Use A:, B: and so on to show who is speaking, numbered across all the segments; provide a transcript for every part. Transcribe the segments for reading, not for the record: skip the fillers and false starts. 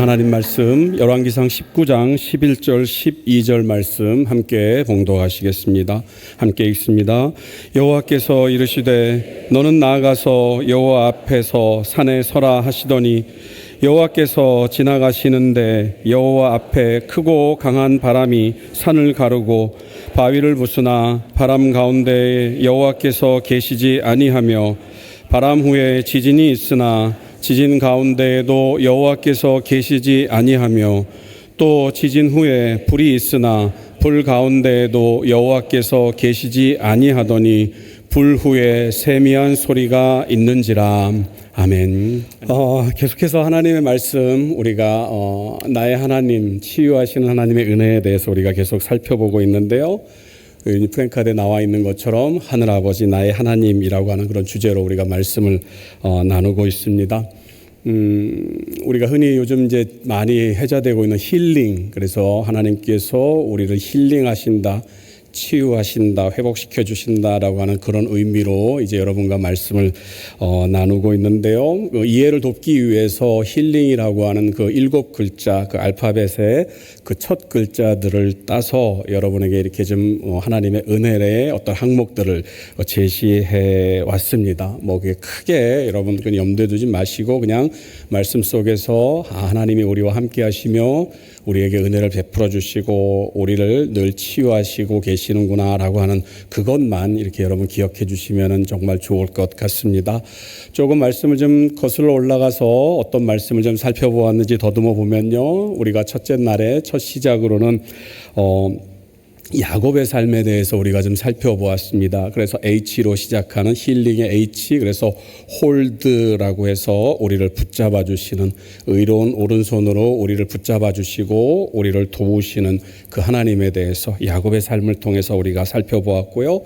A: 하나님 말씀 열왕기상 19장 11절 12절 말씀 함께 봉독하시겠습니다. 함께 읽습니다. 여호와께서 이르시되 너는 나아가서 여호와 앞에서 산에 서라 하시더니 여호와께서 지나가시는데 여호와 앞에 크고 강한 바람이 산을 가르고 바위를 부수나 바람 가운데에 여호와께서 계시지 아니하며 바람 후에 지진이 있으나 지진 가운데에도 여호와께서 계시지 아니하며 또 지진 후에 불이 있으나 불 가운데에도 여호와께서 계시지 아니하더니 불 후에 세미한 소리가 있는지라. 아멘. 계속해서 하나님의 말씀 우리가 나의 하나님, 치유하시는 하나님의 은혜에 대해서 우리가 계속 살펴보고 있는데요. 프랭카드에 나와 있는 것처럼 하늘아버지 나의 하나님이라고 하는 그런 주제로 우리가 말씀을 나누고 있습니다. 우리가 흔히 요즘 이제 많이 회자되고 있는 힐링, 그래서 하나님께서 우리를 힐링하신다, 치유하신다, 회복시켜 주신다라고 하는 그런 의미로 이제 여러분과 말씀을 나누고 있는데요. 그 이해를 돕기 위해서 힐링이라고 하는 그 7글자, 그 알파벳의 그 첫 글자들을 따서 여러분에게 이렇게 좀 하나님의 은혜의 어떤 항목들을 제시해 왔습니다. 뭐 그게 크게 여러분 염두에 두지 마시고 그냥 말씀 속에서 하나님이 우리와 함께 하시며 우리에게 은혜를 베풀어 주시고 우리를 늘 치유하시고 계시는구나라고 하는 그것만 이렇게 여러분 기억해 주시면 정말 좋을 것 같습니다. 조금 말씀을 좀 거슬러 올라가서 어떤 말씀을 좀 살펴보았는지 더듬어 보면요. 우리가 첫째 날에 첫 시작으로는 야곱의 삶에 대해서 우리가 좀 살펴보았습니다. 그래서 H로 시작하는 힐링의 H, 그래서 홀드라고 해서 우리를 붙잡아 주시는 의로운 오른손으로 우리를 붙잡아 주시고 우리를 도우시는 그 하나님에 대해서 야곱의 삶을 통해서 우리가 살펴보았고요.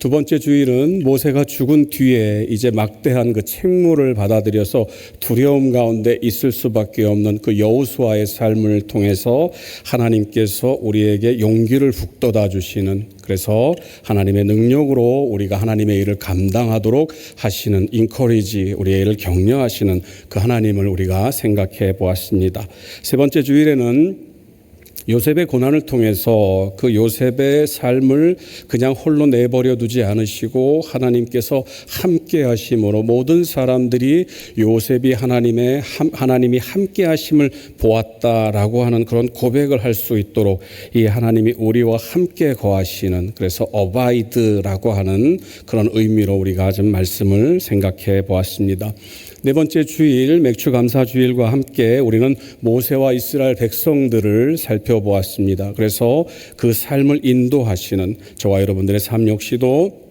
A: 두 번째 주일은 모세가 죽은 뒤에 이제 막대한 그 책무를 받아들여서 두려움 가운데 있을 수밖에 없는 그 여호수아의 삶을 통해서 하나님께서 우리에게 용기를 북돋아 주시는, 그래서 하나님의 능력으로 우리가 하나님의 일을 감당하도록 하시는 인커리지, 우리의 일을 격려하시는 그 하나님을 우리가 생각해 보았습니다. 세 번째 주일에는 요셉의 고난을 통해서 그 요셉의 삶을 그냥 홀로 내버려 두지 않으시고 하나님께서 함께 하심으로 모든 사람들이 요셉이 하나님이 함께 하심을 보았다라고 하는 그런 고백을 할 수 있도록 이 하나님이 우리와 함께 거하시는, 그래서 어바이드라고 하는 그런 의미로 우리가 좀 말씀을 생각해 보았습니다. 네 번째 주일, 맥추감사 주일과 함께 우리는 모세와 이스라엘 백성들을 살펴보았습니다. 그래서 그 삶을 인도하시는 저와 여러분들의 삶 역시도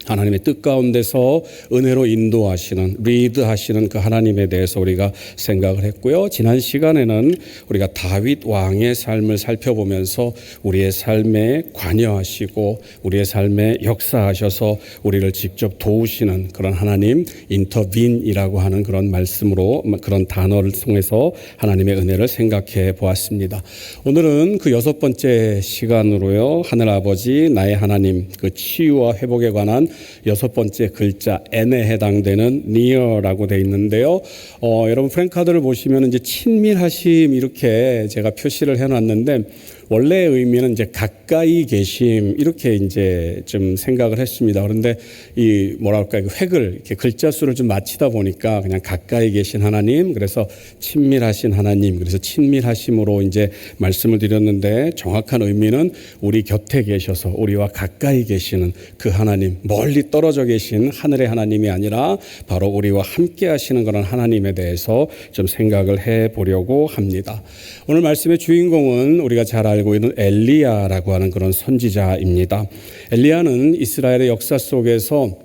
A: 하나님의 뜻 가운데서 은혜로 인도하시는, 리드하시는 그 하나님에 대해서 우리가 생각을 했고요. 지난 시간에는 우리가 다윗 왕의 삶을 살펴보면서 우리의 삶에 관여하시고 우리의 삶에 역사하셔서 우리를 직접 도우시는 그런 하나님, 인터빈이라고 하는 그런 말씀으로, 그런 단어를 통해서 하나님의 은혜를 생각해 보았습니다. 오늘은 그 6번째 시간으로요, 하늘아버지 나의 하나님, 그 치유와 회복에 관한 6번째 글자 N에 해당되는 near라고 되어 있는데요. 여러분 프랭카드를 보시면 이제 친밀하심 이렇게 제가 표시를 해놨는데 원래의 의미는 이제 가까이 계심 이렇게 이제 좀 생각을 했습니다. 그런데 이 뭐랄까 획을 이렇게 글자 수를 좀 맞추다 보니까 그냥 가까이 계신 하나님, 그래서 친밀하신 하나님, 그래서 친밀하심으로 이제 말씀을 드렸는데 정확한 의미는 우리 곁에 계셔서 우리와 가까이 계시는 그 하나님, 멀리 떨어져 계신 하늘의 하나님이 아니라 바로 우리와 함께 하시는 그런 하나님에 대해서 좀 생각을 해 보려고 합니다. 오늘 말씀의 주인공은 우리가 잘 알고 있는 엘리야라고 하는 그런 선지자입니다. 엘리야는 이스라엘의 역사 속에서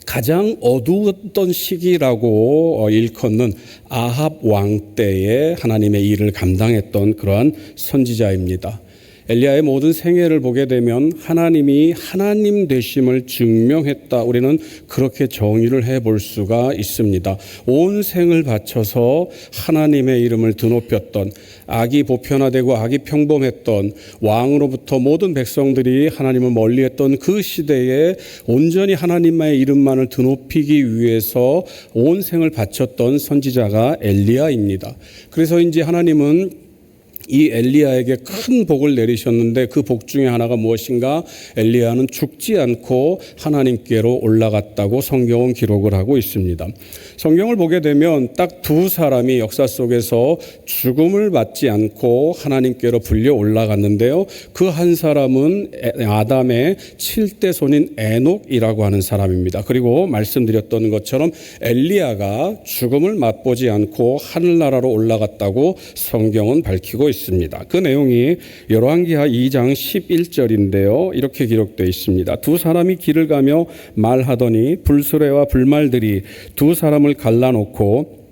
A: 가장 어두웠던 시기라고 일컫는 아합 왕 때에 하나님의 일을 감당했던 그러한 선지자입니다. 엘리야의 모든 생애를 보게 되면 하나님이 하나님 되심을 증명했다. 우리는 그렇게 정의를 해볼 수가 있습니다. 온 생을 바쳐서 하나님의 이름을 드높였던, 악이 보편화되고 악이 평범했던, 왕으로부터 모든 백성들이 하나님을 멀리했던 그 시대에 온전히 하나님의 이름만을 드높이기 위해서 온 생을 바쳤던 선지자가 엘리야입니다. 그래서 이제 하나님은 이 엘리야에게 큰 복을 내리셨는데 그 복 중에 하나가 무엇인가? 엘리야는 죽지 않고 하나님께로 올라갔다고 성경은 기록을 하고 있습니다. 성경을 보게 되면 딱 두 사람이 역사 속에서 죽음을 맞지 않고 하나님께로 불려 올라갔는데요. 그 한 사람은 아담의 7대 손인 에녹이라고 하는 사람입니다. 그리고 말씀드렸던 것처럼 엘리야가 죽음을 맛보지 않고 하늘나라로 올라갔다고 성경은 밝히고 있습니다. 그 내용이 열왕기하 2장 11절인데요. 이렇게 기록되어 있습니다. 두 사람이 길을 가며 말하더니 불수레와 불말들이 두 사람을 갈라놓고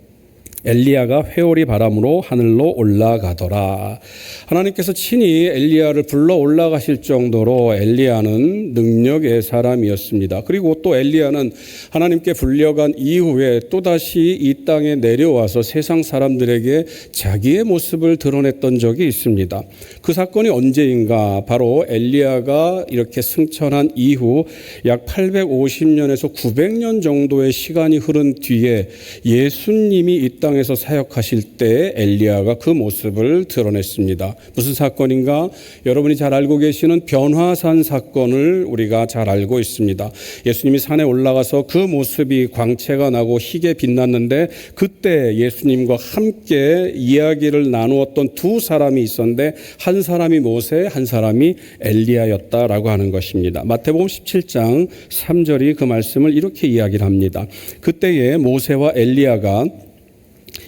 A: 엘리야가 회오리 바람으로 하늘로 올라가더라. 하나님께서 친히 엘리야를 불러 올라가실 정도로 엘리야는 능력의 사람이었습니다. 그리고 또 엘리야는 하나님께 불려간 이후에 또다시 이 땅에 내려와서 세상 사람들에게 자기의 모습을 드러냈던 적이 있습니다. 그 사건이 언제인가? 바로 엘리야가 이렇게 승천한 이후 약 850년에서 900년 정도의 시간이 흐른 뒤에 예수님이 이 땅에서 사역하실 때 엘리야가 그 모습을 드러냈습니다. 무슨 사건인가? 여러분이 잘 알고 계시는 변화산 사건을 우리가 잘 알고 있습니다. 예수님이 산에 올라가서 그 모습이 광채가 나고 희게 빛났는데 그때 예수님과 함께 이야기를 나누었던 두 사람이 있었는데 한 사람이 모세, 한 사람이 엘리야였다라고 하는 것입니다. 마태복음 17장 3절이 그 말씀을 이렇게 이야기를 합니다. 그때에 모세와 엘리야가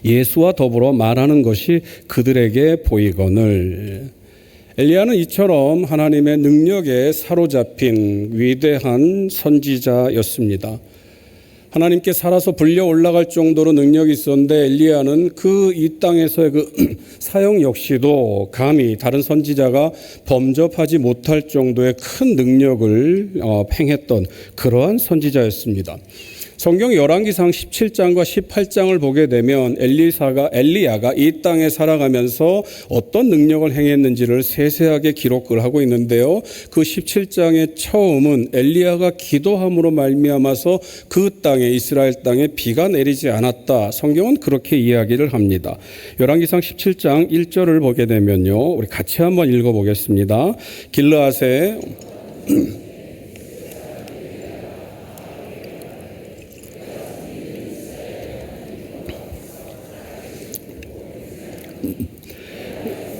A: 예수와 더불어 말하는 것이 그들에게 보이거늘. 엘리야는 이처럼 하나님의 능력에 사로잡힌 위대한 선지자였습니다. 하나님께 살아서 불려 올라갈 정도로 능력이 있었는데 엘리야는 그 이 땅에서의 그 사역 역시도 감히 다른 선지자가 범접하지 못할 정도의 큰 능력을 행했던 그러한 선지자였습니다. 성경 열왕기상 17장과 18장을 보게 되면 엘리야가 이 땅에 살아가면서 어떤 능력을 행했는지를 세세하게 기록을 하고 있는데요. 그 17장의 처음은 엘리야가 기도함으로 말미암아서 그 땅에 이스라엘 땅에 비가 내리지 않았다. 성경은 그렇게 이야기를 합니다. 열왕기상 17장 1절을 보게 되면요. 우리 같이 한번 읽어보겠습니다. 길르앗에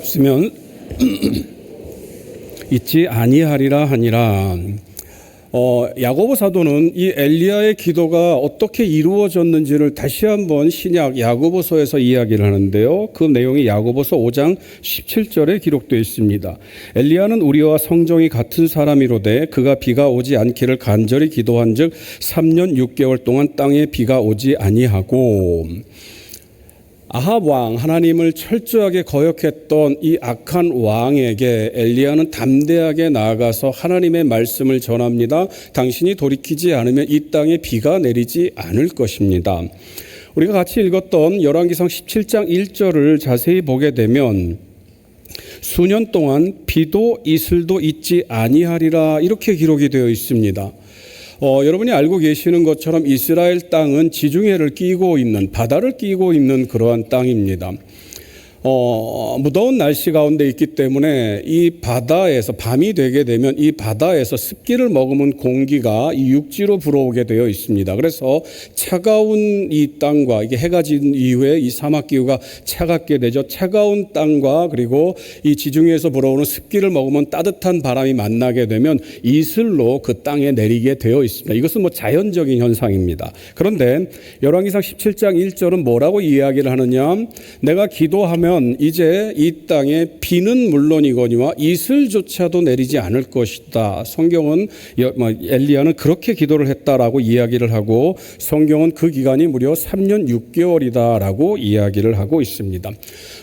A: 쓰면 있지 아니하리라 하니라. 야고보 사도는 이 엘리야의 기도가 어떻게 이루어졌는지를 다시 한번 신약 야고보서에서 이야기를 하는데요. 그 내용이 야고보서 5장 17절에 기록되어 있습니다. 엘리야는 우리와 성정이 같은 사람이로되 그가 비가 오지 않기를 간절히 기도한즉 3년 6개월 동안 땅에 비가 오지 아니하고. 아합 왕, 하나님을 철저하게 거역했던 이 악한 왕에게 엘리야는 담대하게 나아가서 하나님의 말씀을 전합니다. 당신이 돌이키지 않으면 이 땅에 비가 내리지 않을 것입니다. 우리가 같이 읽었던 열왕기상 17장 1절을 자세히 보게 되면 수년 동안 비도 이슬도 있지 아니하리라 이렇게 기록이 되어 있습니다. 여러분이 알고 계시는 것처럼 이스라엘 땅은 지중해를 끼고 있는, 바다를 끼고 있는 그러한 땅입니다. 무더운 날씨 가운데 있기 때문에 이 바다에서 밤이 되게 되면 이 바다에서 습기를 머금은 공기가 이 육지로 불어오게 되어 있습니다. 그래서 차가운 이 땅과 이게 해가 진 이후에 이 사막 기후가 차갑게 되죠. 차가운 땅과 그리고 이 지중해에서 불어오는 습기를 머금은 따뜻한 바람이 만나게 되면 이슬로 그 땅에 내리게 되어 있습니다. 이것은 뭐 자연적인 현상입니다. 그런데 열왕기상 17장 1절은 뭐라고 이야기를 하느냐? 내가 기도하면 되면 이제 이 땅에 비는 물론이거니와 이슬조차도 내리지 않을 것이다. 성경은 엘리야는 그렇게 기도를 했다라고 이야기를 하고 성경은 그 기간이 무려 3년 6개월이다라고 이야기를 하고 있습니다.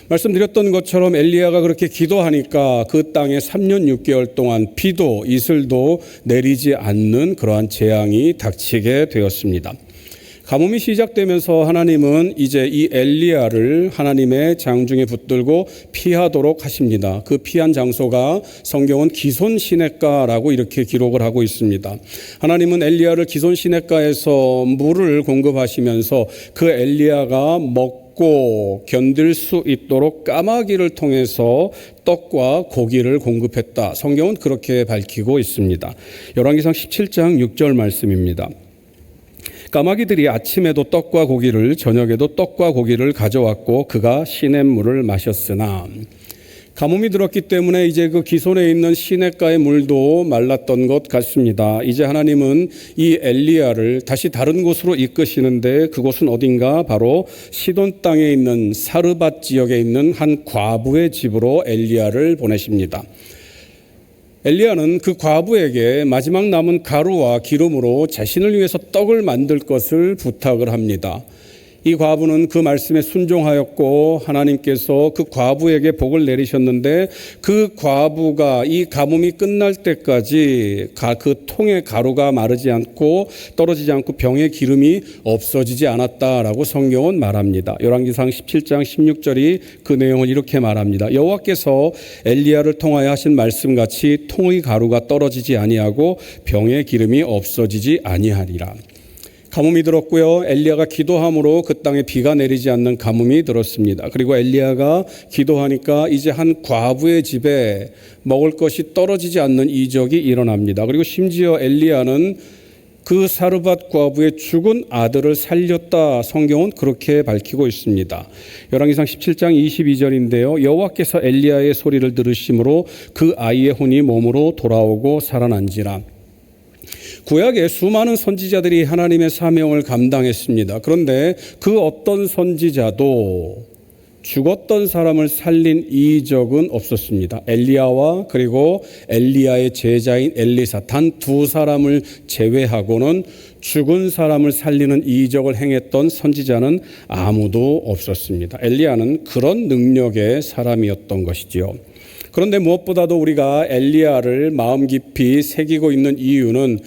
A: 말씀드렸던 것처럼 엘리야가 그렇게 기도하니까 그 땅에 3년 6개월 동안 비도 이슬도 내리지 않는 그러한 재앙이 닥치게 되었습니다. 가뭄이 시작되면서 하나님은 이제 이 엘리야를 하나님의 장중에 붙들고 피하도록 하십니다. 그 피한 장소가 성경은 기손 시냇가라고 이렇게 기록을 하고 있습니다. 하나님은 엘리야를 기손 시냇가에서 물을 공급하시면서 그 엘리야가 먹고 견딜 수 있도록 까마귀를 통해서 떡과 고기를 공급했다. 성경은 그렇게 밝히고 있습니다. 열왕기상 17장 6절 말씀입니다. 까마귀들이 아침에도 떡과 고기를 저녁에도 떡과 고기를 가져왔고 그가 시냇물을 마셨으나 가뭄이 들었기 때문에 이제 그 기손에 있는 시냇가의 물도 말랐던 것 같습니다. 이제 하나님은 이 엘리야를 다시 다른 곳으로 이끄시는데 그곳은 어딘가 바로 시돈 땅에 있는 사르밧 지역에 있는 한 과부의 집으로 엘리야를 보내십니다. 엘리야는 그 과부에게 마지막 남은 가루와 기름으로 자신을 위해서 떡을 만들 것을 부탁을 합니다. 이 과부는 그 말씀에 순종하였고 하나님께서 그 과부에게 복을 내리셨는데 그 과부가 이 가뭄이 끝날 때까지 그 통의 가루가 마르지 않고 떨어지지 않고 병의 기름이 없어지지 않았다라고 성경은 말합니다. 열왕기상 17장 16절이 그 내용을 이렇게 말합니다. 여호와께서 엘리야를 통하여 하신 말씀같이 통의 가루가 떨어지지 아니하고 병의 기름이 없어지지 아니하리라. 가뭄이 들었고요. 엘리야가 기도함으로 그 땅에 비가 내리지 않는 가뭄이 들었습니다. 그리고 엘리야가 기도하니까 이제 한 과부의 집에 먹을 것이 떨어지지 않는 이적이 일어납니다. 그리고 심지어 엘리야는 그 사르밧 과부의 죽은 아들을 살렸다. 성경은 그렇게 밝히고 있습니다. 열왕기상 17장 22절인데요. 여호와께서 엘리야의 소리를 들으심으로 그 아이의 혼이 몸으로 돌아오고 살아난지라. 구약에 수많은 선지자들이 하나님의 사명을 감당했습니다. 그런데 그 어떤 선지자도 죽었던 사람을 살린 이적은 없었습니다. 엘리야와 그리고 엘리야의 제자인 엘리사 단 두 사람을 제외하고는 죽은 사람을 살리는 이적을 행했던 선지자는 아무도 없었습니다. 엘리야는 그런 능력의 사람이었던 것이지요. 그런데 무엇보다도 우리가 엘리야를 마음 깊이 새기고 있는 이유는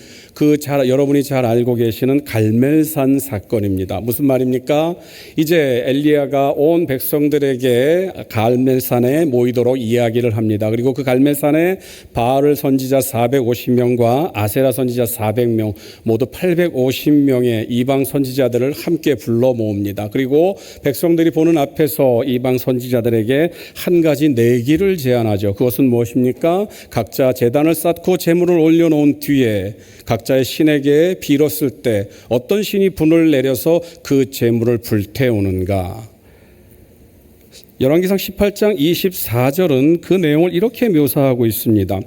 A: 여러분이 잘 알고 계시는 갈멜산 사건입니다. 무슨 말입니까? 이제 엘리야가 온 백성들에게 갈멜산에 모이도록 이야기를 합니다. 그리고 그 갈멜산에 바알 선지자 450명과 아세라 선지자 400명 모두 850명의 이방 선지자들을 함께 불러 모읍니다. 그리고 백성들이 보는 앞에서 이방 선지자들에게 한 가지 내기를 제안하죠. 그것은 무엇입니까? 각자 제단을 쌓고 제물을 올려놓은 뒤에 각자의 신에게 빌었을 때 어떤 신이 분을 내려서 그 제물을 불태우는가. 열왕기상 18장 24절은 그 내용을 이렇게 묘사하고 있습니다.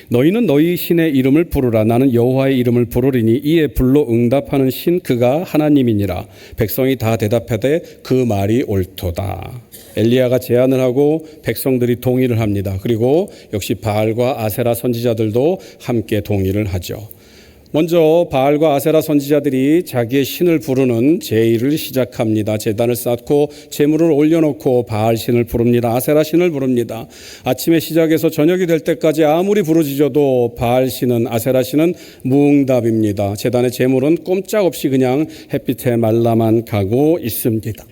A: 너희는 너희 신의 이름을 부르라. 나는 여호와의 이름을 부르리니 이에 불로 응답하는 신 그가 하나님이니라. 백성이 다 대답하되 그 말이 옳도다. 엘리야가 제안을 하고 백성들이 동의를 합니다. 그리고 역시 바알과 아세라 선지자들도 함께 동의를 하죠. 먼저 바알과 아세라 선지자들이 자기의 신을 부르는 제의를 시작합니다. 제단을 쌓고 제물을 올려놓고 바알 신을 부릅니다. 아세라 신을 부릅니다. 아침에 시작해서 저녁이 될 때까지 아무리 부르짖어도 바알 신은 아세라 신은 무응답입니다. 제단의 제물은 꼼짝없이 그냥 햇빛에 말라만 가고 있습니다.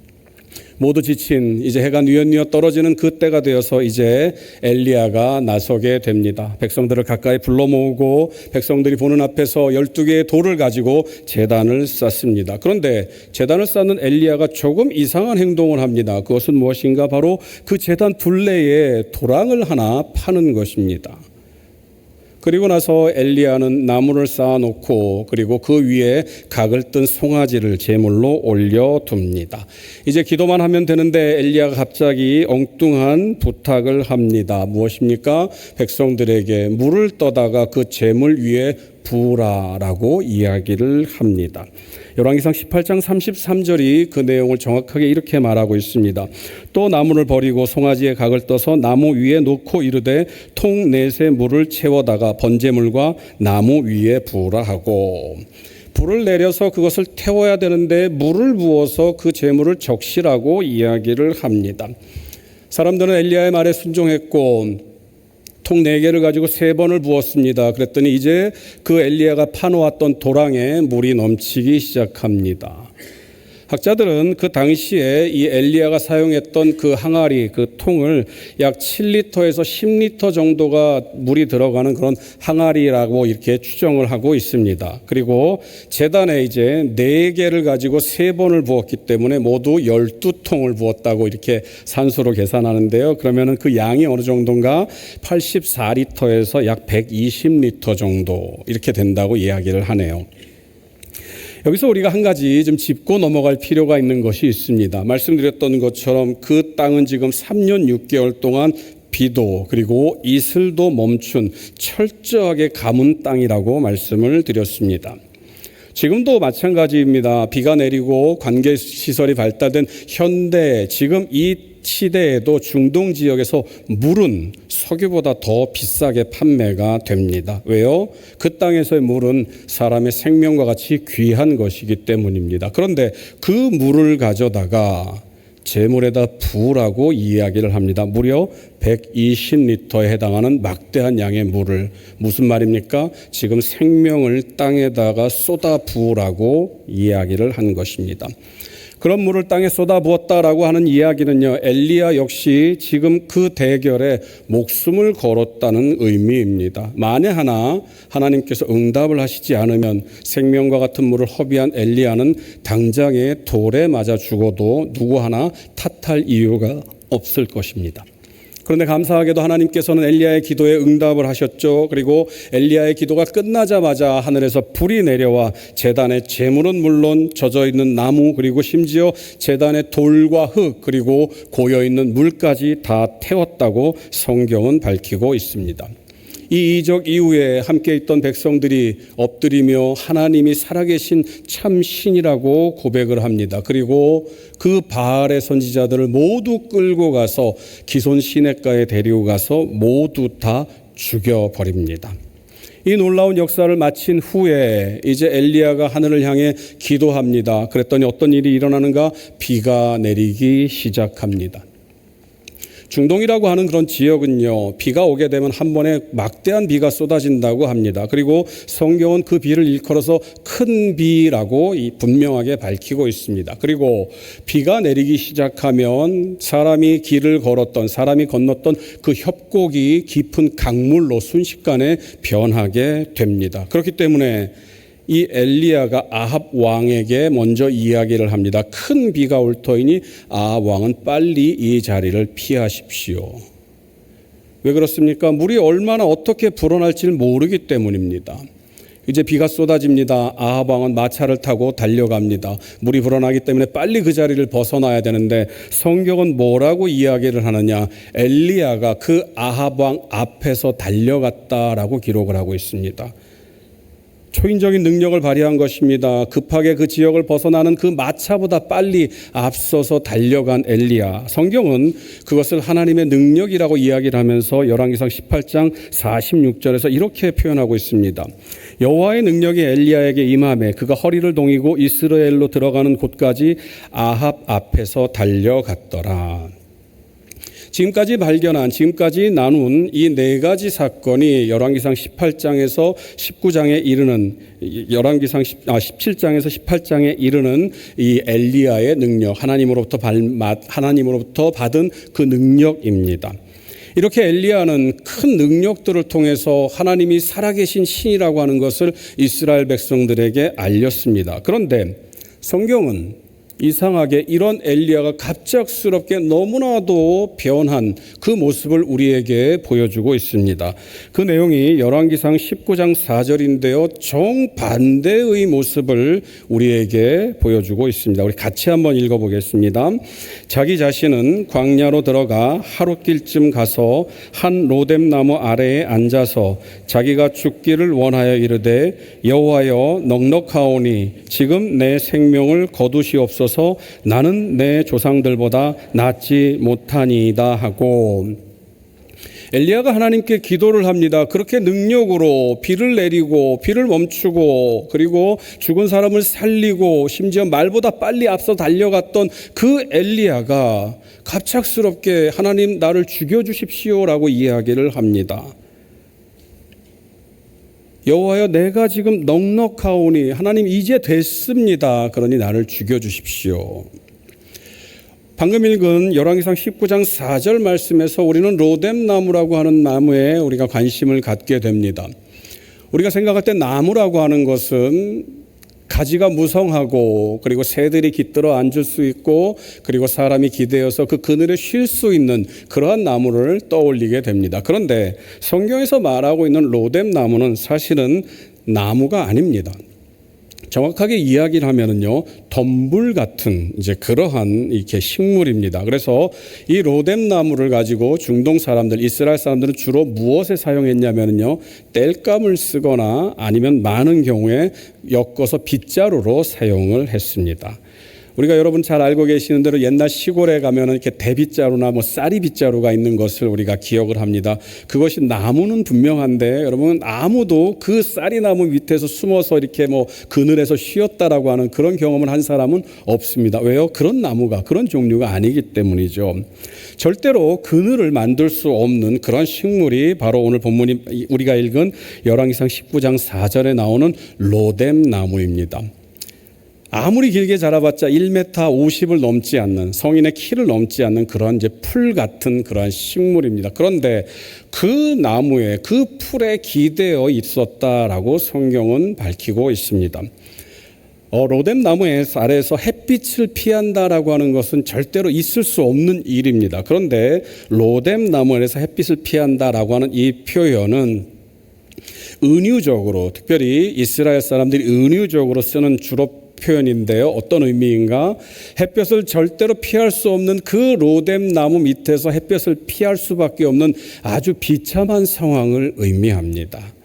A: 모두 지친 이제 해가 뉘엿뉘엿 떨어지는 그때가 되어서 이제 엘리야가 나서게 됩니다. 백성들을 가까이 불러 모으고 백성들이 보는 앞에서 12개의 돌을 가지고 제단을 쌓습니다. 그런데 제단을 쌓는 엘리야가 조금 이상한 행동을 합니다. 그것은 무엇인가? 바로 그 제단 둘레에 도랑을 하나 파는 것입니다. 그리고 나서 엘리야는 나무를 쌓아놓고 그리고 그 위에 각을 뜬 송아지를 제물로 올려둡니다. 이제 기도만 하면 되는데 엘리야가 갑자기 엉뚱한 부탁을 합니다. 무엇입니까? 백성들에게 물을 떠다가 그 제물 위에 부으라라고 이야기를 합니다. 열왕기상 18장 33절이 그 내용을 정확하게 이렇게 말하고 있습니다. 또 나무를 버리고 송아지의 각을 떠서 나무 위에 놓고 이르되 통 넷에 물을 채워다가 번제물과 나무 위에 부으라 하고, 불을 내려서 그것을 태워야 되는데 물을 부어서 그 제물을 적시라고 이야기를 합니다. 사람들은 엘리야의 말에 순종했고 통 4개를 가지고 3번을 부었습니다. 그랬더니 이제 그 엘리야가 파놓았던 도랑에 물이 넘치기 시작합니다. 학자들은 그 당시에 이 엘리야가 사용했던 그 항아리, 그 통을 약 7리터에서 10리터 정도가 물이 들어가는 그런 항아리라고 이렇게 추정을 하고 있습니다. 그리고 제단에 이제 4개를 가지고 3번을 부었기 때문에 모두 12통을 부었다고 이렇게 산수로 계산하는데요. 그러면은 그 양이 어느 정도인가? 84리터에서 약 120리터 정도 이렇게 된다고 이야기를 하네요. 여기서 우리가 한 가지 좀 짚고 넘어갈 필요가 있는 것이 있습니다. 말씀드렸던 것처럼 그 땅은 지금 3년 6개월 동안 비도 그리고 이슬도 멈춘 철저하게 가문 땅이라고 말씀을 드렸습니다. 지금도 마찬가지입니다. 비가 내리고 관계시설이 발달된 현대 지금 이 시대에도 중동 지역에서 물은 석유보다 더 비싸게 판매가 됩니다. 왜요? 그 땅에서의 물은 사람의 생명과 같이 귀한 것이기 때문입니다. 그런데 그 물을 가져다가 제물에다 부으라고 이야기를 합니다. 무려 120리터에 해당하는 막대한 양의 물을, 무슨 말입니까? 지금 생명을 땅에다가 쏟아 부으라고 이야기를 한 것입니다. 그런 물을 땅에 쏟아 부었다라고 하는 이야기는요, 엘리야 역시 지금 그 대결에 목숨을 걸었다는 의미입니다. 만에 하나 하나님께서 응답을 하시지 않으면 생명과 같은 물을 허비한 엘리야는 당장에 돌에 맞아 죽어도 누구 하나 탓할 이유가 없을 것입니다. 그런데 감사하게도 하나님께서는 엘리야의 기도에 응답을 하셨죠. 그리고 엘리야의 기도가 끝나자마자 하늘에서 불이 내려와 제단의 제물은 물론 젖어있는 나무 그리고 심지어 제단의 돌과 흙 그리고 고여있는 물까지 다 태웠다고 성경은 밝히고 있습니다. 이 이적 이후에 함께 있던 백성들이 엎드리며 하나님이 살아계신 참 신이라고 고백을 합니다. 그리고 그 바알의 선지자들을 모두 끌고 가서 기손 시냇가에 데리고 가서 모두 다 죽여버립니다. 이 놀라운 역사를 마친 후에 이제 엘리야가 하늘을 향해 기도합니다. 그랬더니 어떤 일이 일어나는가? 비가 내리기 시작합니다. 중동이라고 하는 그런 지역은요, 비가 오게 되면 한 번에 막대한 비가 쏟아진다고 합니다. 그리고 성경은 그 비를 일컬어서 큰 비라고 분명하게 밝히고 있습니다. 그리고 비가 내리기 시작하면 사람이 길을 걸었던, 사람이 건넜던 그 협곡이 깊은 강물로 순식간에 변하게 됩니다. 그렇기 때문에 이 엘리야가 아합 왕에게 먼저 이야기를 합니다. 큰 비가 올 터이니 아합 왕은 빨리 이 자리를 피하십시오. 왜 그렇습니까? 물이 얼마나 어떻게 불어날지를 모르기 때문입니다. 이제 비가 쏟아집니다. 아합 왕은 마차를 타고 달려갑니다. 물이 불어나기 때문에 빨리 그 자리를 벗어나야 되는데 성경은 뭐라고 이야기를 하느냐? 엘리야가 그 아합 왕 앞에서 달려갔다라고 기록을 하고 있습니다. 초인적인 능력을 발휘한 것입니다. 급하게 그 지역을 벗어나는 그 마차보다 빨리 앞서서 달려간 엘리야. 성경은 그것을 하나님의 능력이라고 이야기를 하면서 열왕기상 18장 46절에서 이렇게 표현하고 있습니다. 여호와의 능력이 엘리야에게 임하매 그가 허리를 동이고 이스라엘로 들어가는 곳까지 아합 앞에서 달려갔더라. 지금까지 나눈 이 4가지 사건이 열왕기상 18장에서 19장에 이르는 17장에서 18장에 이르는 이 엘리야의 능력, 하나님으로부터 받은 그 능력입니다. 이렇게 엘리야는 큰 능력들을 통해서 하나님이 살아계신 신이라고 하는 것을 이스라엘 백성들에게 알렸습니다. 그런데 성경은 이상하게 이런 엘리야가 갑작스럽게 너무나도 변한 그 모습을 우리에게 보여주고 있습니다. 그 내용이 열왕기상 19장 4절인데요. 정반대의 모습을 우리에게 보여주고 있습니다. 우리 같이 한번 읽어보겠습니다. 자기 자신은 광야로 들어가 하룻길쯤 가서 한 로뎀나무 아래에 앉아서 자기가 죽기를 원하여 이르되 여호와여 넉넉하오니 지금 내 생명을 거두시옵소서. 나는 내 조상들보다 낫지 못하니이다 하고 엘리야가 하나님께 기도를 합니다. 그렇게 능력으로 비를 내리고 비를 멈추고 그리고 죽은 사람을 살리고 심지어 말보다 빨리 앞서 달려갔던 그 엘리야가 갑작스럽게 하나님 나를 죽여주십시오라고 이야기를 합니다. 여호와여 내가 지금 넉넉하오니 하나님 이제 됐습니다. 그러니 나를 죽여주십시오. 방금 읽은 열왕기상 19장 4절 말씀에서 우리는 로뎀나무라고 하는 나무에 우리가 관심을 갖게 됩니다. 우리가 생각할 때 나무라고 하는 것은 가지가 무성하고 그리고 새들이 깃들어 앉을 수 있고 그리고 사람이 기대어서 그 그늘에 쉴 수 있는 그러한 나무를 떠올리게 됩니다. 그런데 성경에서 말하고 있는 로뎀나무는 사실은 나무가 아닙니다. 정확하게 이야기를 하면은요, 덤불 같은 이제 그러한 이렇게 식물입니다. 그래서 이 로뎀나무를 가지고 중동 사람들, 이스라엘 사람들은 주로 무엇에 사용했냐면요, 땔감을 쓰거나 아니면 많은 경우에 엮어서 빗자루로 사용을 했습니다. 우리가 여러분 잘 알고 계시는 대로 옛날 시골에 가면은 이렇게 대빗자루나 쌀이 빗자루가 있는 것을 우리가 기억을 합니다. 그것이 나무는 분명한데 여러분 아무도 그 쌀이 나무 밑에서 숨어서 이렇게 그늘에서 쉬었다라고 하는 그런 경험을 한 사람은 없습니다. 왜요? 그런 나무가 그런 종류가 아니기 때문이죠. 절대로 그늘을 만들 수 없는 그런 식물이 바로 오늘 본문이 우리가 읽은 열왕기상 19장 4절에 나오는 로뎀나무입니다. 아무리 길게 자라봤자 1m 50을 넘지 않는 성인의 키를 넘지 않는 그런 이제 풀 같은 그러한 식물입니다. 그런데 그 나무에 그 풀에 기대어 있었다라고 성경은 밝히고 있습니다. 로뎀나무 아래에서 햇빛을 피한다라고 하는 것은 절대로 있을 수 없는 일입니다. 그런데 로뎀나무 아래에서 햇빛을 피한다라고 하는 이 표현은 은유적으로 특별히 이스라엘 사람들이 은유적으로 쓰는 주로 표현인데요. 어떤 의미인가? 햇볕을 절대로 피할 수 없는 그 로뎀나무 밑에서 햇볕을 피할 수밖에 없는 아주 비참한 상황을 의미합니다.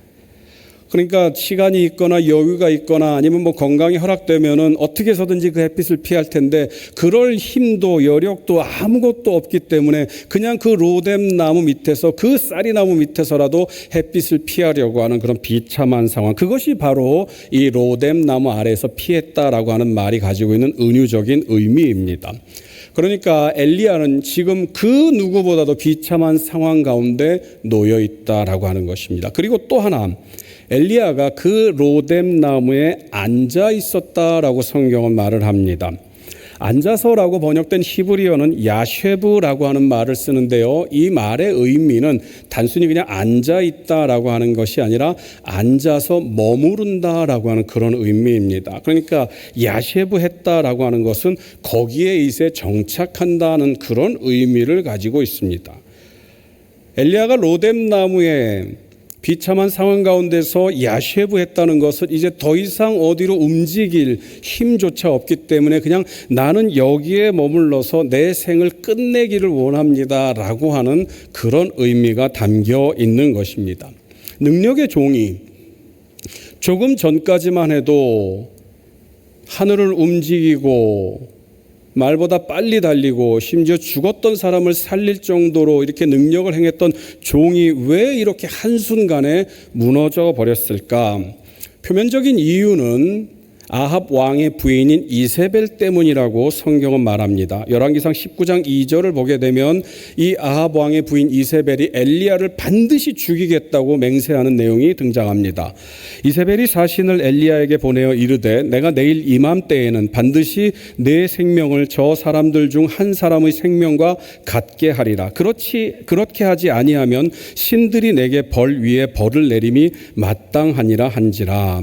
A: 그러니까 시간이 있거나 여유가 있거나 아니면 건강이 허락되면은 어떻게 해서든지 그 햇빛을 피할 텐데 그럴 힘도 여력도 아무것도 없기 때문에 그냥 그 로뎀나무 밑에서 그 쌀이나무 밑에서라도 햇빛을 피하려고 하는 그런 비참한 상황. 그것이 바로 이 로뎀나무 아래에서 피했다라고 하는 말이 가지고 있는 은유적인 의미입니다. 그러니까 엘리야는 지금 그 누구보다도 비참한 상황 가운데 놓여 있다라고 하는 것입니다. 그리고 또 하나 엘리야가 그 로뎀나무에 앉아 있었다라고 성경은 말을 합니다. 앉아서라고 번역된 히브리어는 야쉐브라고 하는 말을 쓰는데요. 이 말의 의미는 단순히 그냥 앉아 있다라고 하는 것이 아니라 앉아서 머무른다라고 하는 그런 의미입니다. 그러니까 야쉐브 했다라고 하는 것은 거기에 이제 정착한다는 그런 의미를 가지고 있습니다. 엘리야가 로뎀나무에 비참한 상황 가운데서 야쉐브했다는 것은 이제 더 이상 어디로 움직일 힘조차 없기 때문에 그냥 나는 여기에 머물러서 내 생을 끝내기를 원합니다라고 하는 그런 의미가 담겨 있는 것입니다. 능력의 종이 조금 전까지만 해도 하늘을 움직이고 말보다 빨리 달리고 심지어 죽었던 사람을 살릴 정도로 이렇게 능력을 행했던 종이 왜 이렇게 한순간에 무너져 버렸을까? 표면적인 이유는 아합 왕의 부인인 이세벨 때문이라고 성경은 말합니다. 열왕기상 19장 2절을 보게 되면 이 아합 왕의 부인 이세벨이 엘리야를 반드시 죽이겠다고 맹세하는 내용이 등장합니다. 이세벨이 사신을 엘리야에게 보내어 이르되 내가 내일 이맘때에는 반드시 내 생명을 저 사람들 중 한 사람의 생명과 같게 하리라. 그렇게 하지 아니하면 신들이 내게 벌 위에 벌을 내림이 마땅하니라 한지라.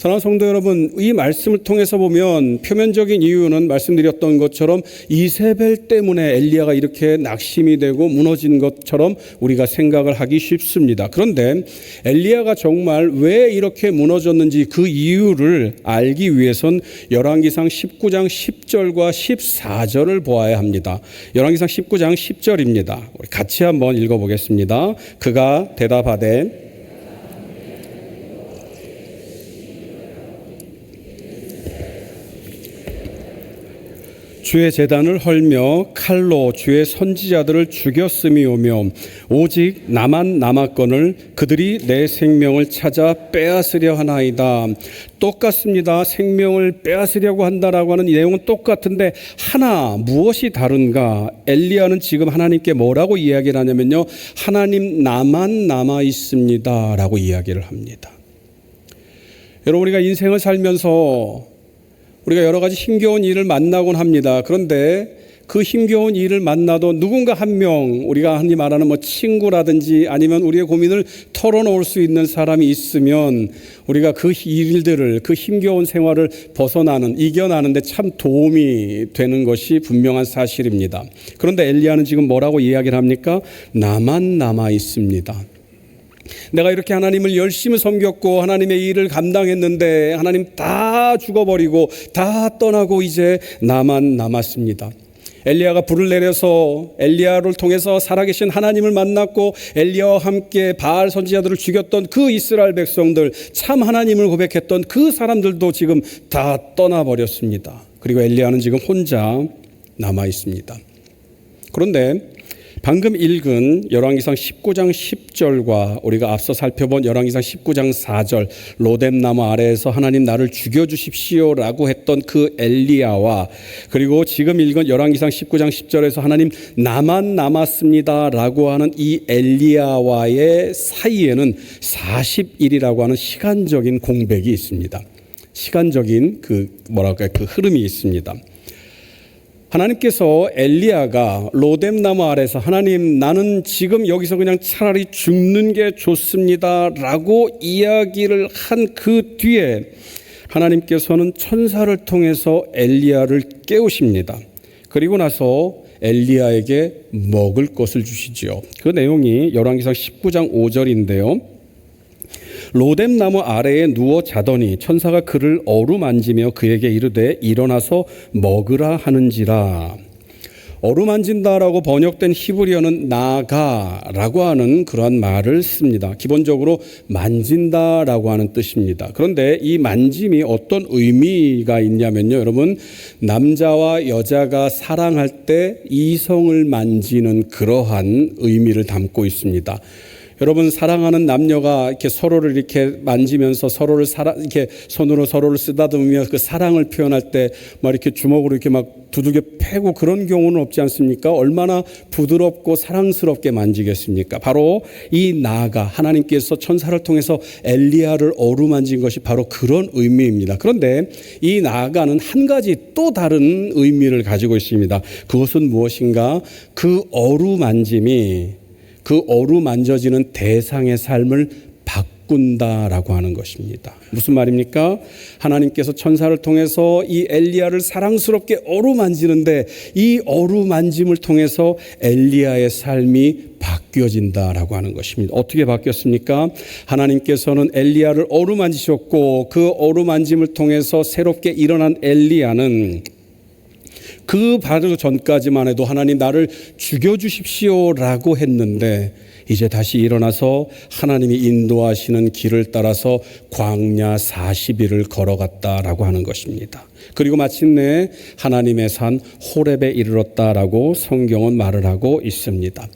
A: 사랑하는 성도 여러분, 이 말씀을 통해서 보면 표면적인 이유는 말씀드렸던 것처럼 이세벨 때문에 엘리야가 이렇게 낙심이 되고 무너진 것처럼 우리가 생각을 하기 쉽습니다. 그런데 엘리야가 정말 왜 이렇게 무너졌는지 그 이유를 알기 위해선 열왕기상 19장 10절과 14절을 보아야 합니다. 열왕기상 19장 10절입니다. 우리 같이 한번 읽어보겠습니다. 그가 대답하되 주의 제단을 헐며 칼로 주의 선지자들을 죽였음이오며 오직 나만 남았거늘 그들이 내 생명을 찾아 빼앗으려 하나이다. 똑같습니다. 생명을 빼앗으려고 한다라고 하는 내용은 똑같은데 하나 무엇이 다른가? 엘리야는 지금 하나님께 뭐라고 이야기를 하냐면요, 하나님 나만 남아 있습니다 라고 이야기를 합니다. 여러분, 우리가 인생을 살면서 우리가 여러 가지 힘겨운 일을 만나곤 합니다. 그런데 그 힘겨운 일을 만나도 누군가 한 명, 우리가 흔히 말하는 친구라든지 아니면 우리의 고민을 털어놓을 수 있는 사람이 있으면 우리가 그 일들을, 그 힘겨운 생활을 이겨나는데 참 도움이 되는 것이 분명한 사실입니다. 그런데 엘리야는 지금 뭐라고 이야기를 합니까? 나만 남아 있습니다. 내가 이렇게 하나님을 열심히 섬겼고 하나님의 일을 감당했는데 하나님 다 죽어버리고 다 떠나고 이제 나만 남았습니다. 엘리야가 불을 내려서 엘리야를 통해서 살아계신 하나님을 만났고 엘리야와 함께 바알 선지자들을 죽였던 그 이스라엘 백성들, 참 하나님을 고백했던 그 사람들도 지금 다 떠나버렸습니다. 그리고 엘리야는 지금 혼자 남아 있습니다. 그런데 방금 읽은 열왕기상 19장 10절과 우리가 앞서 살펴본 열왕기상 19장 4절 로뎀나무 아래에서 하나님 나를 죽여주십시오라고 했던 그 엘리야와 그리고 지금 읽은 열왕기상 19장 10절에서 하나님 나만 남았습니다라고 하는 이 엘리야와의 사이에는 40일이라고 하는 시간적인 공백이 있습니다. 시간적인 그 흐름이 있습니다. 하나님께서 엘리야가 로뎀나무 아래서 하나님 나는 지금 여기서 그냥 차라리 죽는 게 좋습니다 라고 이야기를 한 그 뒤에 하나님께서는 천사를 통해서 엘리야를 깨우십니다. 그리고 나서 엘리야에게 먹을 것을 주시지요. 그 내용이 열왕기상 19장 5절인데요. 로뎀나무 아래에 누워 자더니 천사가 그를 어루만지며 그에게 이르되 일어나서 먹으라 하는지라. 어루만진다라고 번역된 히브리어는 나가라고 하는 그러한 말을 씁니다. 기본적으로 만진다라고 하는 뜻입니다. 그런데 이 만짐이 어떤 의미가 있냐면요, 여러분, 남자와 여자가 사랑할 때 이성을 만지는 그러한 의미를 담고 있습니다. 여러분, 사랑하는 남녀가 이렇게 서로를 이렇게 만지면서 서로를 이렇게 손으로 서로를 쓰다듬으며 그 사랑을 표현할 때 막 이렇게 주먹으로 이렇게 막 두들겨 패고 그런 경우는 없지 않습니까? 얼마나 부드럽고 사랑스럽게 만지겠습니까? 바로 이 나아가 하나님께서 천사를 통해서 엘리야를 어루만진 것이 바로 그런 의미입니다. 그런데 이 나아가는 한 가지 또 다른 의미를 가지고 있습니다. 그것은 무엇인가? 그 어루만짐이 그 어루만져지는 대상의 삶을 바꾼다라고 하는 것입니다. 무슨 말입니까? 하나님께서 천사를 통해서 이 엘리야를 사랑스럽게 어루만지는데 이 어루만짐을 통해서 엘리야의 삶이 바뀌어진다라고 하는 것입니다. 어떻게 바뀌었습니까? 하나님께서는 엘리야를 어루만지셨고 그 어루만짐을 통해서 새롭게 일어난 엘리야는 그 바로 전까지만 해도 하나님 나를 죽여주십시오라고 했는데 이제 다시 일어나서 하나님이 인도하시는 길을 따라서 광야 40일을 걸어갔다라고 하는 것입니다. 그리고 마침내 하나님의 산 호렙에 이르렀다라고 성경은 말을 하고 있습니다.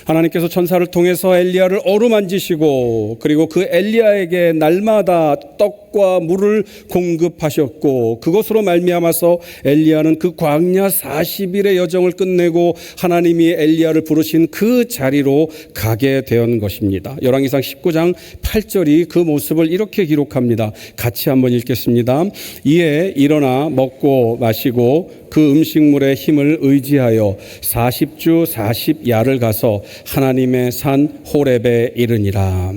A: 하나님께서 천사를 통해서 엘리야를 어루만지시고 그리고 그 엘리야에게 날마다 떡과 물을 공급하셨고 그것으로 말미암아서 엘리야는 그 광야 40일의 여정을 끝내고 하나님이 엘리야를 부르신 그 자리로 가게 된 것입니다. 열왕기상 19장 8절이 그 모습을 이렇게 기록합니다. 같이 한번 읽겠습니다. 이에 일어나 먹고 마시고 그 음식물의 힘을 의지하여 40주 40야를 가서 하나님의 산 호렙에 이르니라.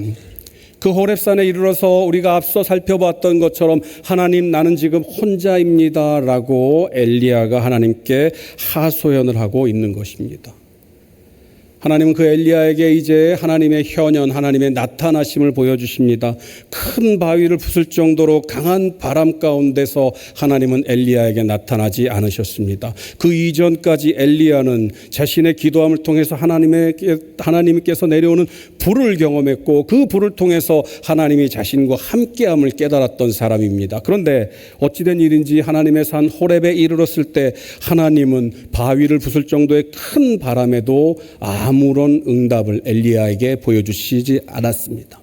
A: 그 호렙산에 이르러서 우리가 앞서 살펴봤던 것처럼 하나님 나는 지금 혼자입니다 라고 엘리야가 하나님께 하소연을 하고 있는 것입니다. 하나님은 그 엘리야에게 이제 하나님의 현현, 하나님의 나타나심을 보여주십니다. 큰 바위를 부술 정도로 강한 바람 가운데서 하나님은 엘리야에게 나타나지 않으셨습니다. 그 이전까지 엘리야는 자신의 기도함을 통해서 하나님께서 내려오는 불을 경험했고 그 불을 통해서 하나님이 자신과 함께함을 깨달았던 사람입니다. 그런데 어찌된 일인지 하나님의 산 호렙에 이르렀을 때 하나님은 바위를 부술 정도의 큰 바람에도 아무런 응답을 엘리야에게 보여주시지 않았습니다.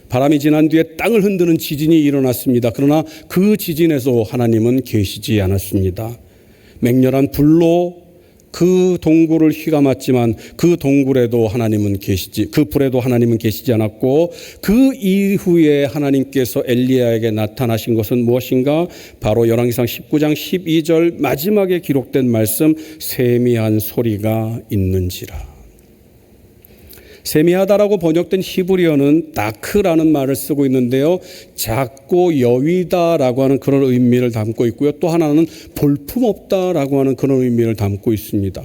A: 바람이 지난 뒤에 땅을 흔드는 지진이 일어났습니다. 그러나 그 지진에서 하나님은 계시지 않았습니다. 맹렬한 불로 그 동굴을 휘감았지만 그 불에도 하나님은 계시지 않았고 그 이후에 하나님께서 엘리야에게 나타나신 것은 무엇인가? 바로 열왕기상 19장 12절 마지막에 기록된 말씀 세미한 소리가 있는지라. 세미하다라고 번역된 히브리어는 다크라는 말을 쓰고 있는데요. 작고 여위다라고 하는 그런 의미를 담고 있고요. 또 하나는 볼품없다라고 하는 그런 의미를 담고 있습니다.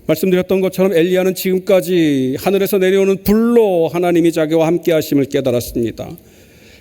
A: 말씀드렸던 것처럼 엘리야는 지금까지 하늘에서 내려오는 불로 하나님이 자기와 함께 하심을 깨달았습니다.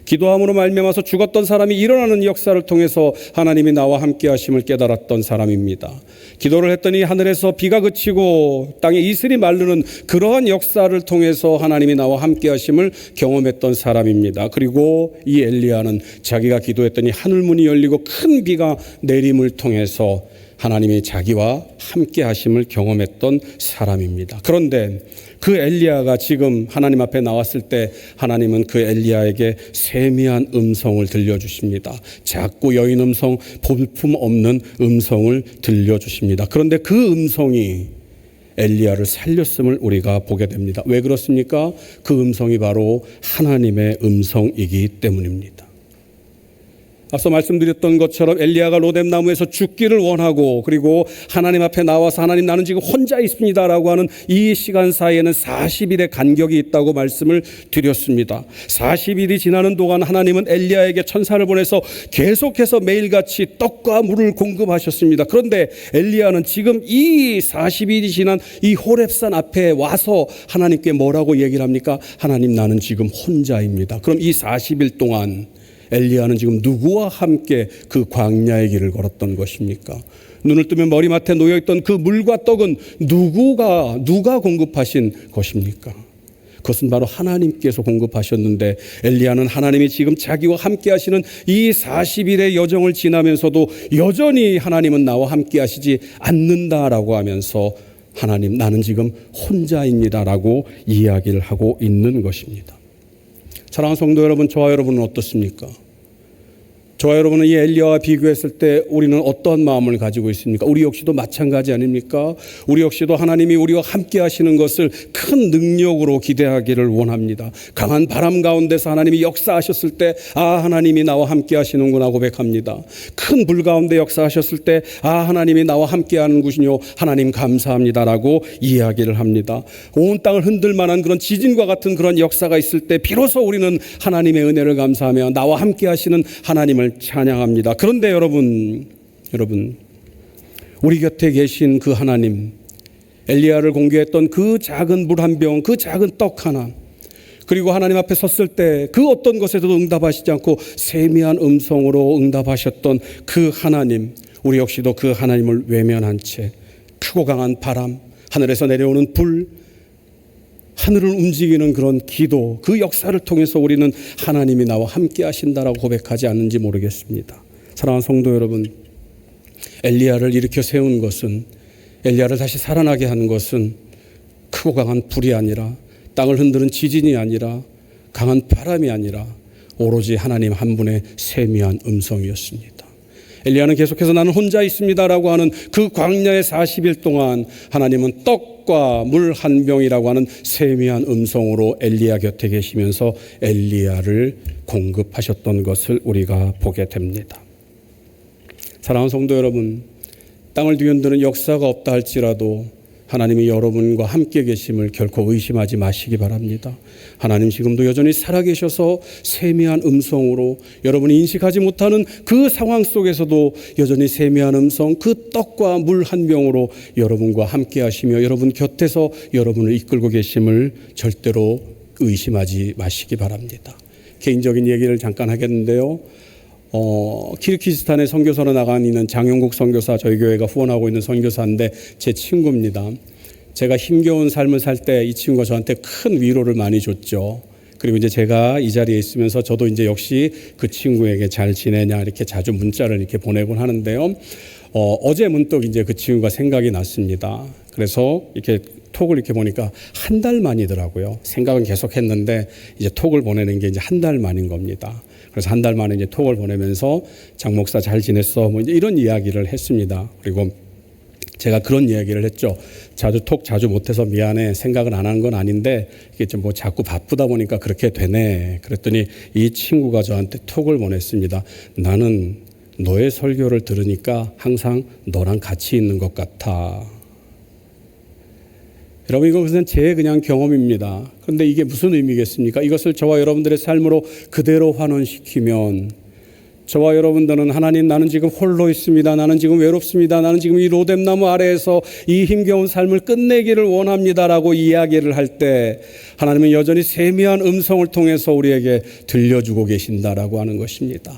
A: 기도함으로 말미암아서 죽었던 사람이 일어나는 역사를 통해서 하나님이 나와 함께 하심을 깨달았던 사람입니다. 기도를 했더니 하늘에서 비가 그치고 땅에 이슬이 마르는 그러한 역사를 통해서 하나님이 나와 함께 하심을 경험했던 사람입니다. 그리고 이 엘리야는 자기가 기도했더니 하늘문이 열리고 큰 비가 내림을 통해서 하나님이 자기와 함께 하심을 경험했던 사람입니다. 그런데 그 엘리야가 지금 하나님 앞에 나왔을 때 하나님은 그 엘리야에게 세미한 음성을 들려주십니다. 작고 여인 음성, 볼품 없는 음성을 들려주십니다. 그런데 그 음성이 엘리야를 살렸음을 우리가 보게 됩니다. 왜 그렇습니까? 그 음성이 바로 하나님의 음성이기 때문입니다. 앞서 말씀드렸던 것처럼 엘리야가 로뎀나무에서 죽기를 원하고 그리고 하나님 앞에 나와서 하나님 나는 지금 혼자 있습니다라고 하는 이 시간 사이에는 40일의 간격이 있다고 말씀을 드렸습니다. 40일이 지나는 동안 하나님은 엘리야에게 천사를 보내서 계속해서 매일같이 떡과 물을 공급하셨습니다. 그런데 엘리야는 지금 이 40일이 지난 이 호렙산 앞에 와서 하나님께 뭐라고 얘기를 합니까? 하나님 나는 지금 혼자입니다. 그럼 이 40일 동안 엘리야는 지금 누구와 함께 그 광야의 길을 걸었던 것입니까? 눈을 뜨면 머리맡에 놓여있던 그 물과 떡은 누가 공급하신 것입니까? 그것은 바로 하나님께서 공급하셨는데 엘리야는 하나님이 지금 자기와 함께 하시는 이 40일의 여정을 지나면서도 여전히 하나님은 나와 함께 하시지 않는다라고 하면서 하나님 나는 지금 혼자입니다라고 이야기를 하고 있는 것입니다. 사랑하는 성도 여러분, 저와 여러분은 어떻습니까? 저와 여러분은 이 엘리야와 비교했을 때 우리는 어떤 마음을 가지고 있습니까? 우리 역시도 마찬가지 아닙니까? 우리 역시도 하나님이 우리와 함께 하시는 것을 큰 능력으로 기대하기를 원합니다. 강한 바람 가운데서 하나님이 역사하셨을 때 하나님이 나와 함께 하시는구나 고백합니다. 큰 불 가운데 역사하셨을 때 하나님이 나와 함께 하는 것이요 하나님 감사합니다라고 이야기를 합니다. 온 땅을 흔들 만한 그런 지진과 같은 그런 역사가 있을 때 비로소 우리는 하나님의 은혜를 감사하며 나와 함께 하시는 하나님을 찬양합니다. 그런데 여러분, 우리 곁에 계신 그 하나님, 엘리야를 공개했던 그 작은 물 한 병, 그 작은 떡 하나, 그리고 하나님 앞에 섰을 때 그 어떤 것에도 응답하시지 않고 세미한 음성으로 응답하셨던 그 하나님, 우리 역시도 그 하나님을 외면한 채 크고 강한 바람, 하늘에서 내려오는 불, 하늘을 움직이는 그런 기도, 그 역사를 통해서 우리는 하나님이 나와 함께 하신다라고 고백하지 않는지 모르겠습니다. 사랑하는 성도 여러분, 엘리야를 일으켜 세운 것은, 엘리야를 다시 살아나게 한 것은 크고 강한 불이 아니라, 땅을 흔드는 지진이 아니라, 강한 바람이 아니라 오로지 하나님 한 분의 세미한 음성이었습니다. 엘리야는 계속해서 나는 혼자 있습니다라고 하는 그 광야의 40일 동안 하나님은 떡과 물 한 병이라고 하는 세미한 음성으로 엘리야 곁에 계시면서 엘리야를 공급하셨던 것을 우리가 보게 됩니다. 사랑하는 성도 여러분, 땅을 뒤흔드는 역사가 없다 할지라도 하나님이 여러분과 함께 계심을 결코 의심하지 마시기 바랍니다. 하나님 지금도 여전히 살아계셔서 세미한 음성으로 여러분이 인식하지 못하는 그 상황 속에서도 여전히 세미한 음성, 그 떡과 물 한 병으로 여러분과 함께 하시며 여러분 곁에서 여러분을 이끌고 계심을 절대로 의심하지 마시기 바랍니다. 개인적인 얘기를 잠깐 하겠는데요. 키르기스탄에 선교사로 나가 있는 장영국 선교사, 저희 교회가 후원하고 있는 선교사인데 제 친구입니다. 제가 힘겨운 삶을 살 때 이 친구가 저한테 큰 위로를 많이 줬죠. 그리고 이제 제가 이 자리에 있으면서 저도 이제 역시 그 친구에게 잘 지내냐 이렇게 자주 문자를 이렇게 보내곤 하는데요. 어제 문득 이제 그 친구가 생각이 났습니다. 그래서 이렇게 톡을 이렇게 보니까 한 달 만이더라고요. 생각은 계속 했는데 이제 톡을 보내는 게 이제 한 달 만인 겁니다. 그래서 한 달 만에 이제 톡을 보내면서 장 목사 잘 지냈어? 뭐 이제 이런 이야기를 했습니다. 그리고 제가 그런 이야기를 했죠. 자주 못해서 미안해. 생각은 안 한 건 아닌데 이게 좀 뭐 자꾸 바쁘다 보니까 그렇게 되네. 그랬더니 이 친구가 저한테 톡을 보냈습니다. 나는 너의 설교를 들으니까 항상 너랑 같이 있는 것 같아. 여러분 이것은 제 그냥 경험입니다. 그런데 이게 무슨 의미겠습니까? 이것을 저와 여러분들의 삶으로 그대로 환원시키면 저와 여러분들은 하나님 나는 지금 홀로 있습니다. 나는 지금 외롭습니다. 나는 지금 이 로뎀나무 아래에서 이 힘겨운 삶을 끝내기를 원합니다라고 이야기를 할 때 하나님은 여전히 세미한 음성을 통해서 우리에게 들려주고 계신다라고 하는 것입니다.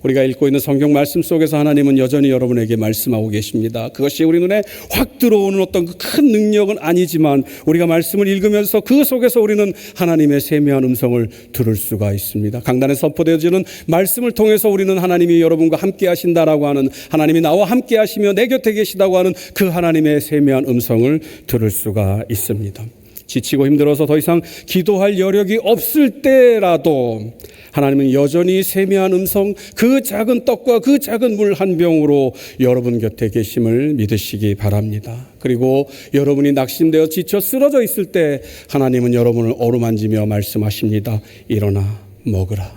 A: 우리가 읽고 있는 성경 말씀 속에서 하나님은 여전히 여러분에게 말씀하고 계십니다. 그것이 우리 눈에 확 들어오는 어떤 큰 능력은 아니지만 우리가 말씀을 읽으면서 그 속에서 우리는 하나님의 세미한 음성을 들을 수가 있습니다. 강단에 선포되어지는 말씀을 통해서 우리는 하나님이 여러분과 함께 하신다라고 하는, 하나님이 나와 함께 하시며 내 곁에 계시다고 하는 그 하나님의 세미한 음성을 들을 수가 있습니다. 지치고 힘들어서 더 이상 기도할 여력이 없을 때라도 하나님은 여전히 세미한 음성, 그 작은 떡과 그 작은 물 한 병으로 여러분 곁에 계심을 믿으시기 바랍니다. 그리고 여러분이 낙심되어 지쳐 쓰러져 있을 때 하나님은 여러분을 어루만지며 말씀하십니다. 일어나 먹으라.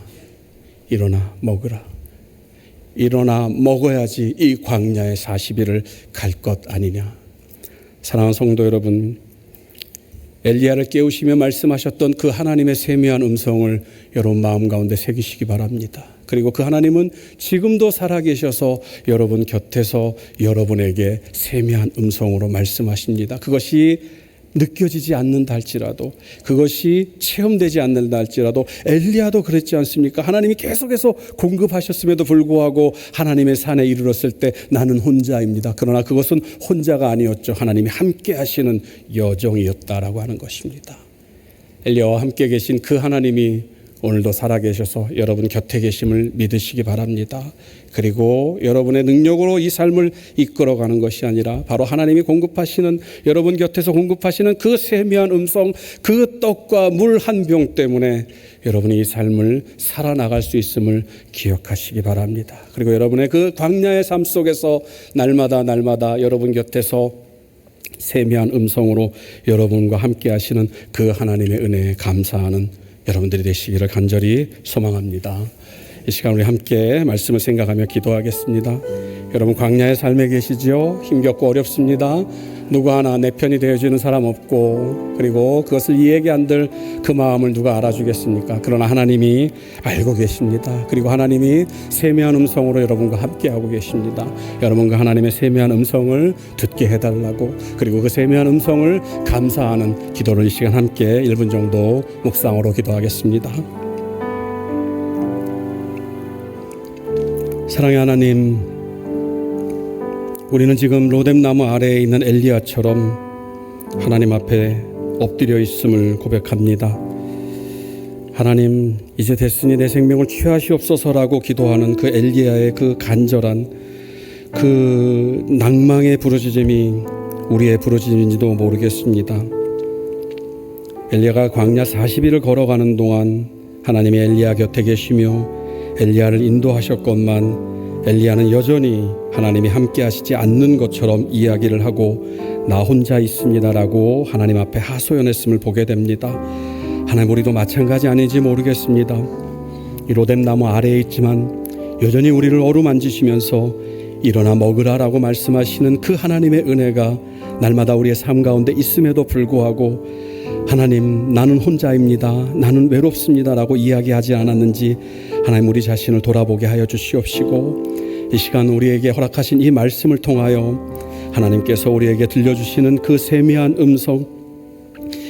A: 일어나 먹으라. 일어나 먹어야지 이 광야의 40일을 갈 것 아니냐. 사랑하는 성도 여러분, 엘리야를 깨우시며 말씀하셨던 그 하나님의 세미한 음성을 여러분 마음 가운데 새기시기 바랍니다. 그리고 그 하나님은 지금도 살아계셔서 여러분 곁에서 여러분에게 세미한 음성으로 말씀하십니다. 그것이 느껴지지 않는다 할지라도, 그것이 체험되지 않는다 할지라도 엘리야도 그랬지 않습니까? 하나님이 계속해서 공급하셨음에도 불구하고 하나님의 산에 이르렀을 때 나는 혼자입니다. 그러나 그것은 혼자가 아니었죠. 하나님이 함께 하시는 여정이었다라고 하는 것입니다. 엘리야와 함께 계신 그 하나님이 오늘도 살아계셔서 여러분 곁에 계심을 믿으시기 바랍니다. 그리고 여러분의 능력으로 이 삶을 이끌어가는 것이 아니라 바로 하나님이 공급하시는, 여러분 곁에서 공급하시는 그 세미한 음성, 그 떡과 물 한 병 때문에 여러분이 이 삶을 살아나갈 수 있음을 기억하시기 바랍니다. 그리고 여러분의 그 광야의 삶 속에서 날마다 여러분 곁에서 세미한 음성으로 여러분과 함께 하시는 그 하나님의 은혜에 감사하는 여러분들이 되시기를 간절히 소망합니다. 이 시간 우리 함께 말씀을 생각하며 기도하겠습니다. 여러분 광야의 삶에 계시지요? 힘겹고 어렵습니다. 누구 하나 내 편이 되어주는 사람 없고, 그리고 그것을 이해하게 안들 그 마음을 누가 알아주겠습니까? 그러나 하나님이 알고 계십니다. 그리고 하나님이 세미한 음성으로 여러분과 함께하고 계십니다. 여러분과 하나님의 세미한 음성을 듣게 해달라고, 그리고 그 세미한 음성을 감사하는 기도를 이 시간 함께 1분 정도 묵상으로 기도하겠습니다. 사랑의 하나님, 우리는 지금 로뎀나무 아래에 있는 엘리야처럼 하나님 앞에 엎드려 있음을 고백합니다. 하나님, 이제 됐으니 내 생명을 취하시옵소서라고 기도하는 그 엘리야의 그 간절한 그 낭망의 부르짖음이 우리의 부르짖음인지도 모르겠습니다. 엘리야가 광야 40일을 걸어가는 동안 하나님이 엘리야 곁에 계시며 엘리야를 인도하셨건만 엘리야는 여전히 하나님이 함께 하시지 않는 것처럼 이야기를 하고 나 혼자 있습니다라고 하나님 앞에 하소연했음을 보게 됩니다. 하나님, 우리도 마찬가지 아닌지 모르겠습니다. 이 로뎀나무 아래에 있지만 여전히 우리를 어루만지시면서 일어나 먹으라라고 말씀하시는 그 하나님의 은혜가 날마다 우리의 삶 가운데 있음에도 불구하고 하나님, 나는 혼자입니다, 나는 외롭습니다 라고 이야기하지 않았는지 하나님, 우리 자신을 돌아보게 하여 주시옵시고, 이 시간 우리에게 허락하신 이 말씀을 통하여 하나님께서 우리에게 들려주시는 그 세미한 음성,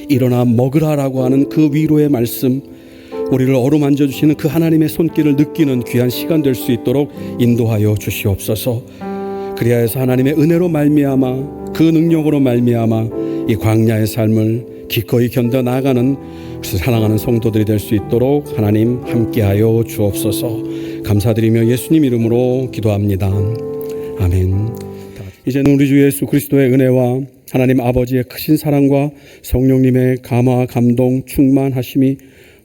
A: 일어나 먹으라라고 하는 그 위로의 말씀, 우리를 어루만져 주시는 그 하나님의 손길을 느끼는 귀한 시간 될 수 있도록 인도하여 주시옵소서. 그리하여서 하나님의 은혜로 말미암아, 그 능력으로 말미암아 이 광야의 삶을 기꺼이 견뎌 나아가는, 사랑하는 성도들이 될 수 있도록 하나님 함께하여 주옵소서. 감사드리며 예수님 이름으로 기도합니다. 아멘. 이제는 우리 주 예수 그리스도의 은혜와 하나님 아버지의 크신 사랑과 성령님의 감화 감동 충만하심이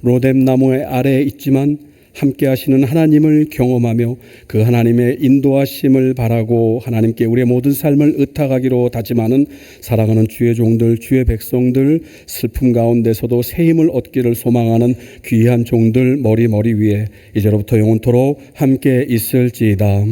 A: 로뎀 나무의 아래에 있지만 함께 하시는 하나님을 경험하며 그 하나님의 인도하심을 바라고 하나님께 우리의 모든 삶을 의탁하기로 다짐하는 사랑하는 주의 종들, 주의 백성들, 슬픔 가운데서도 새 힘을 얻기를 소망하는 귀한 종들 머리 위에 이제로부터 영원토록 함께 있을지이다.